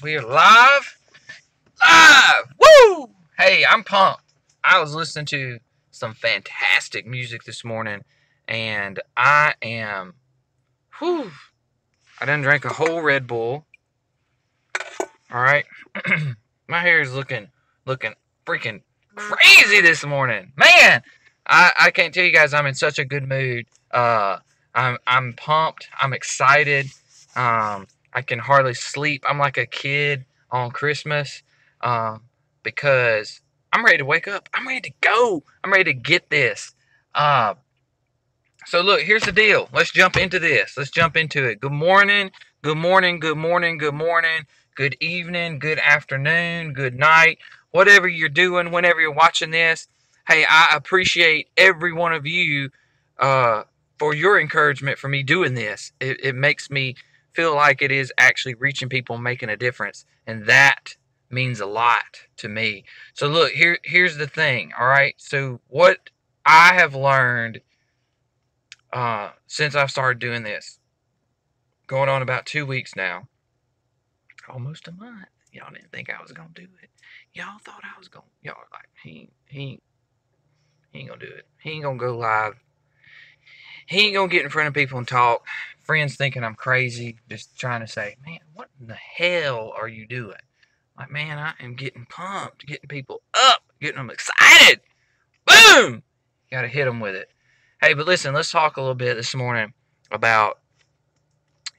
We are live. Live! Woo! Hey, I'm pumped. I was listening to some fantastic music this morning, and I am. Whew. I done drank a whole Red Bull. All right. My hair is looking freaking crazy this morning. Man, I can't tell you guys I'm in such a good mood. I'm pumped. I'm excited. I can hardly sleep. I'm like a kid on Christmas. Because I'm ready to wake up. I'm ready to go. I'm ready to get this. Uh, so look, here's the deal. Let's jump into this. Let's jump into it. Good morning. Good morning. Good morning. Good morning. Good evening. Good afternoon. Good night. Whatever you're doing, whenever you're watching this. Hey, I appreciate every one of you for your encouragement for me doing this. It makes me feel like it is actually reaching people and making a difference. And that means a lot to me. So look, here's the thing, all right? So what I have learned since I've started doing this, going on about 2 weeks now, almost a month. Y'all didn't think I was gonna do it. Y'all thought I was gonna. Y'all were like, he ain't gonna do it. He ain't gonna go live. He ain't gonna get in front of people and talk. Friends thinking I'm crazy, just trying to say, man, what in the hell are you doing? Like, man, I am getting pumped, getting people up, getting them excited. Boom! Gotta hit them with it. Hey, but listen, let's talk a little bit this morning about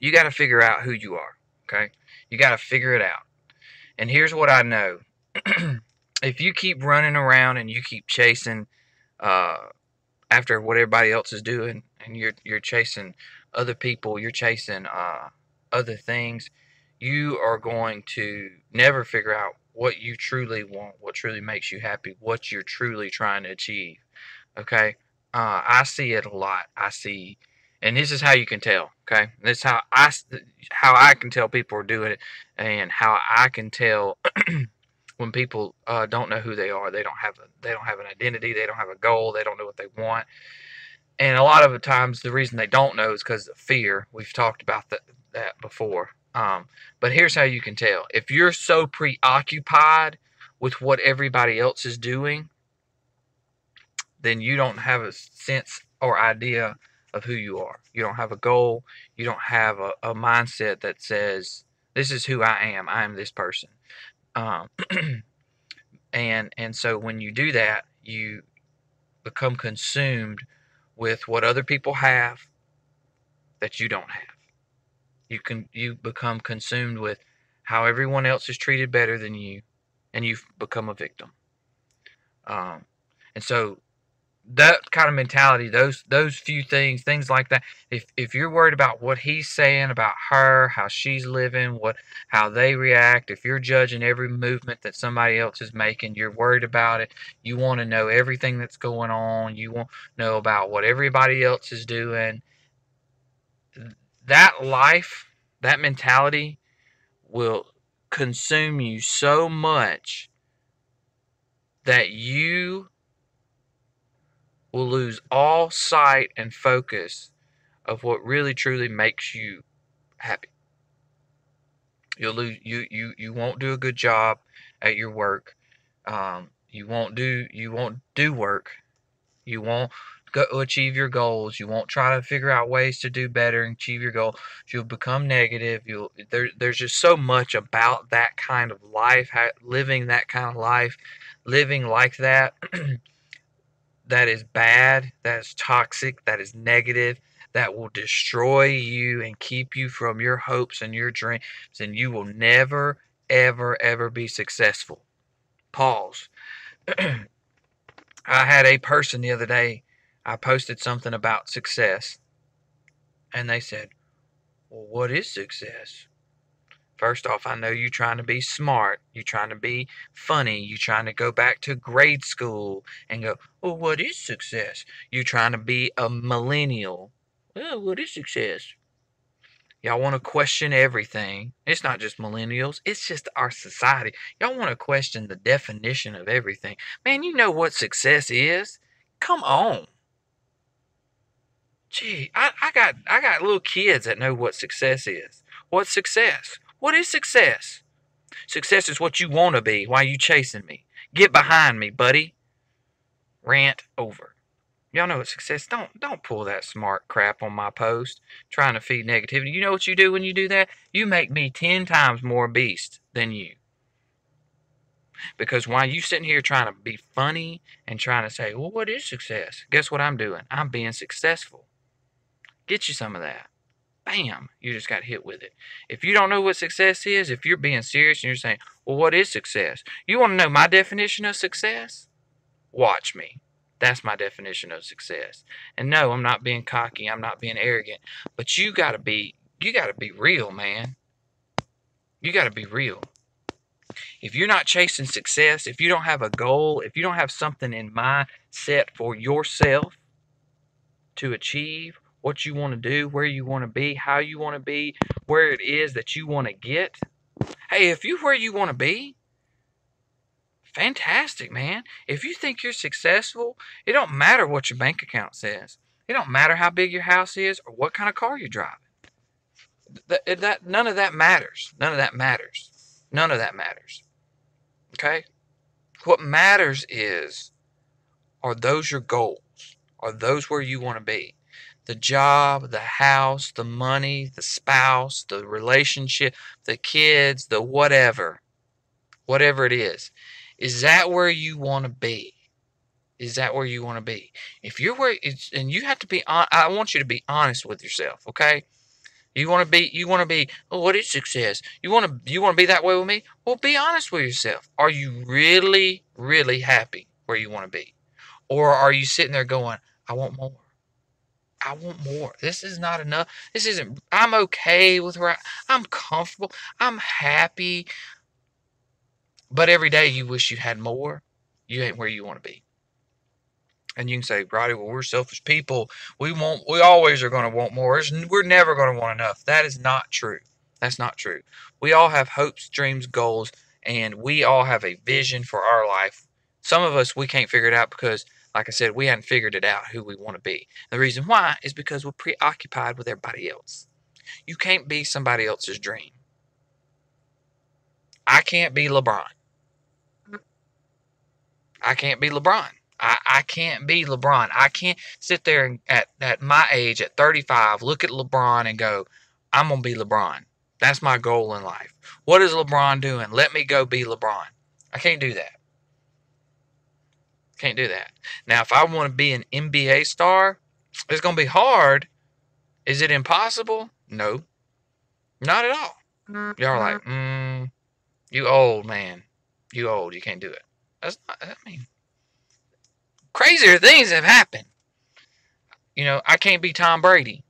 you got to figure out who you are, okay? You got to figure it out. And here's what I know. If you keep running around and you keep chasing uh, after what everybody else is doing, and you're chasing other people, you're chasing other things, you are going to never figure out what you truly want, what truly makes you happy, what you're truly trying to achieve. Okay, I see it a lot. I see, and this is how you can tell. Okay, this is how I can tell people are doing it, and how I can tell when people don't know who they are. They don't have an identity. They don't have a goal. They don't know what they want. And a lot of the times, the reason they don't know is because of fear. We've talked about that before. But here's how you can tell: if you're so preoccupied with what everybody else is doing, then you don't have a sense or idea of who you are. You don't have a goal. You don't have a mindset that says, this is who I am. I am this person. Um, and so when you do that, you become consumed with what other people have that you don't have. You become consumed with how everyone else is treated better than you, and you've become a victim. Um, and so that kind of mentality, those few things like that. If you're worried about what he's saying about her, how she's living, how they react, if you're judging every movement that somebody else is making, you're worried about it. You want to know everything that's going on. You want to know about what everybody else is doing. That life, that mentality will consume you so much that you will lose all sight and focus of what really truly makes you happy. You won't do a good job at your work. You won't do work. You won't go achieve your goals. You won't try to figure out ways to do better and achieve your goal. You'll become negative. There's just so much about that kind of life, living that kind of life, living like that. That is bad, that is toxic, that is negative, that will destroy you and keep you from your hopes and your dreams, and you will never, ever, ever be successful. Pause. I had a person the other day, I posted something about success, and they said, well, what is success? First off, I know you're trying to be smart. You're trying to be funny. You're trying to go back to grade school and go, well, what is success? You're trying to be a millennial. Well, what is success? Y'all want to question everything. It's not just millennials, it's just our society. Y'all want to question the definition of everything. Man, you know what success is? Come on. Gee, I got little kids that know what success is. What's success? What is success? Success is what you want to be. Why you chasing me? Get behind me, buddy. Rant over. Y'all know what success. Don't pull that smart crap on my post trying to feed negativity. You know what you do when you do that? You make me 10 times more beast than you. Because while you sitting here trying to be funny and trying to say, well, what is success? Guess what I'm doing? I'm being successful. Get you some of that. Bam, you just got hit with it. If you don't know what success is, if you're being serious and you're saying, well, what is success? You want to know my definition of success? Watch me. That's my definition of success. And no, I'm not being cocky. I'm not being arrogant. But you gotta be real, man. You gotta be real. If you're not chasing success, if you don't have a goal, if you don't have something in mind set for yourself to achieve what you want to do, where you want to be, how you want to be, where it is that you want to get. Hey, if you're where you want to be, fantastic, man. If you think you're successful, it don't matter what your bank account says. It don't matter how big your house is or what kind of car you're driving. None of that matters. None of that matters. None of that matters. Okay? What matters is, are those your goals? Are those where you want to be? The job, the house, the money, the spouse, the relationship, the kids, the whatever. Whatever it is. Is that where you want to be? Is that where you want to be? If you're where it's, and you have to be, I want you to be honest with yourself, okay? You want to be, oh, what is success? You want to be that way with me? Well, be honest with yourself. Are you really, really happy where you want to be? Or are you sitting there going, I want more. I want more. This is not enough. This isn't, I'm okay with where I'm comfortable. I'm happy. But every day you wish you had more. You ain't where you want to be. And you can say, Roddy, well, we're selfish people. We always are going to want more. We're never going to want enough. That is not true. That's not true. We all have hopes, dreams, goals, and we all have a vision for our life. Some of us, we can't figure it out because, like I said, we hadn't figured it out who we want to be. The reason why is because we're preoccupied with everybody else. You can't be somebody else's dream. I can't be LeBron. I can't be LeBron. I can't be LeBron. I can't sit there and at my age, at 35, look at LeBron and go, I'm going to be LeBron. That's my goal in life. What is LeBron doing? Let me go be LeBron. I can't do that. Can't do that. Now, if I want to be an NBA star, it's going to be hard. Is it impossible? No. Not at all. Y'all are like, you old, man. You old. You can't do it. That's not, I mean, crazier things have happened. You know, I can't be Tom Brady.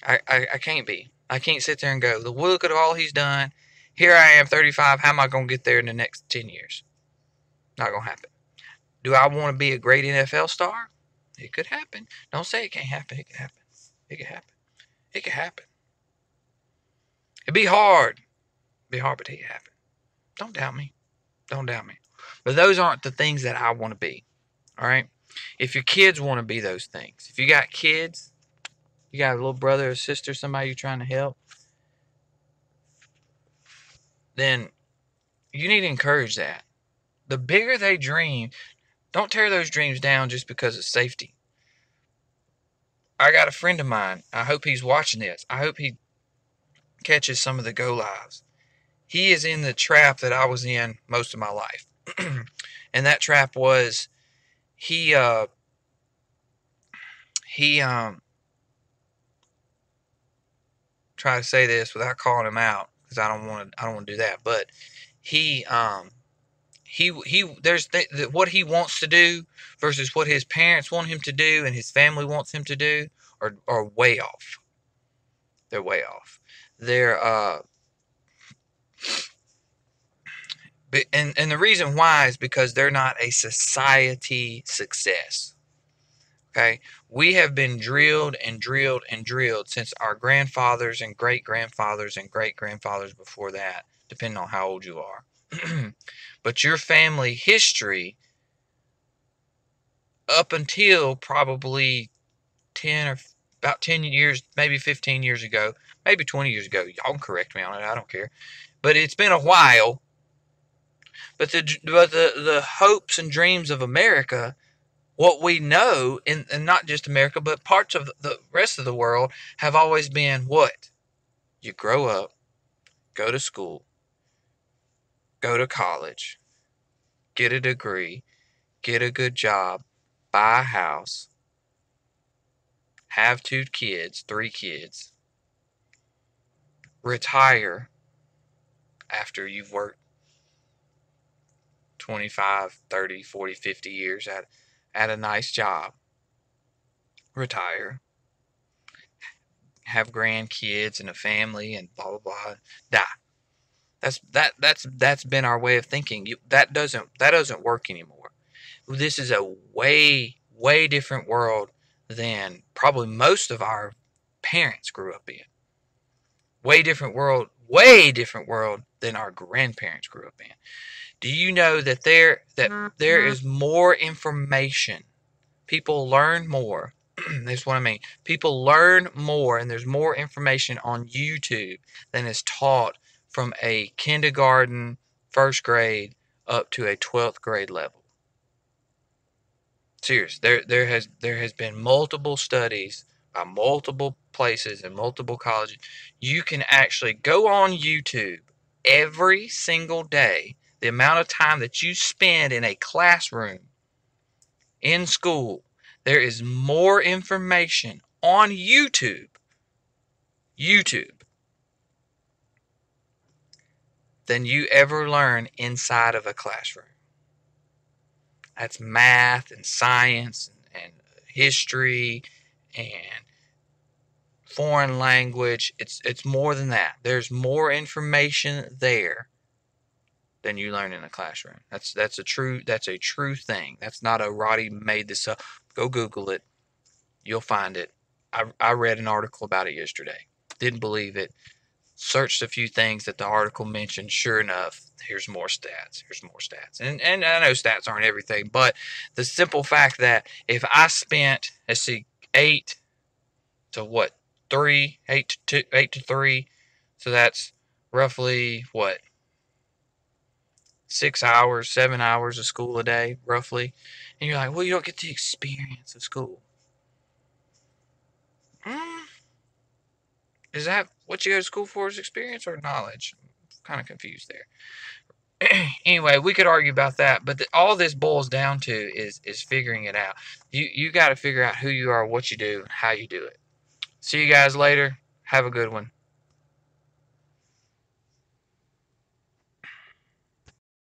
I can't be. I can't sit there and go, look at all he's done. Here I am, 35. How am I going to get there in the next 10 years? Not going to happen. Do I want to be a great NFL star? It could happen. Don't say it can't happen. It could happen. It could happen. It could happen. It'd be hard. It'd be hard, but it could happen. Don't doubt me. Don't doubt me. But those aren't the things that I want to be. All right? If your kids want to be those things, if you got kids, you got a little brother or sister, somebody you're trying to help, then you need to encourage that. The bigger they dream, don't tear those dreams down just because of safety. I got a friend of mine. I hope he's watching this. I hope he catches some of the go lives. He is in the trap that I was in most of my life. And that trap was try to say this without calling him out because I don't want to do that, but there's what he wants to do versus what his parents want him to do and his family wants him to do are way off. They're way off. And the reason why is because they're not a society success. Okay? We have been drilled and drilled and drilled since our grandfathers and great-grandfathers and great-grandfathers before that, depending on how old you are. But your family history up until probably about 10 years, maybe 15 years ago, maybe 20 years ago. Y'all can correct me on it. I don't care. But it's been a while. But the hopes and dreams of America, what we know, and not just America, but parts of the rest of the world, have always been what? You grow up, go to school, go to college, get a degree, get a good job, buy a house, have 2 kids, 3 kids, retire after you've worked 25, 30, 40, 50 years at a nice job, retire, have grandkids and a family and blah blah blah, die. That's been our way of thinking. That doesn't work anymore. This is a way different world than probably most of our parents grew up in. Way different world than our grandparents grew up in. Do you know that there is more information? People learn more. That's what I mean. People learn more, and there's more information on YouTube than is taught from a kindergarten, first grade, up to a 12th grade level. Serious. There has been multiple studies by multiple places and multiple colleges. You can actually go on YouTube every single day. The amount of time that you spend in a classroom, in school, there is more information on YouTube than you ever learn inside of a classroom. That's math and science and history and foreign language. It's more than that. There's more information there than you learn in a classroom. That's a true thing. That's not a Roddy made this up. Go Google it. You'll find it. I read an article about it yesterday. Didn't believe it. Searched a few things that the article mentioned. Sure enough, here's more stats. And I know stats aren't everything, but the simple fact that if I spent, let's see, 8 to 3, so that's roughly what? 6 hours, 7 hours of school a day, roughly. And you're like, well, you don't get the experience of school. Is that what you go to school for, is experience or knowledge? I'm kind of confused there. Anyway, we could argue about that, but all this boils down to is figuring it out. You got to figure out who you are, what you do, how you do it. See you guys later. Have a good one.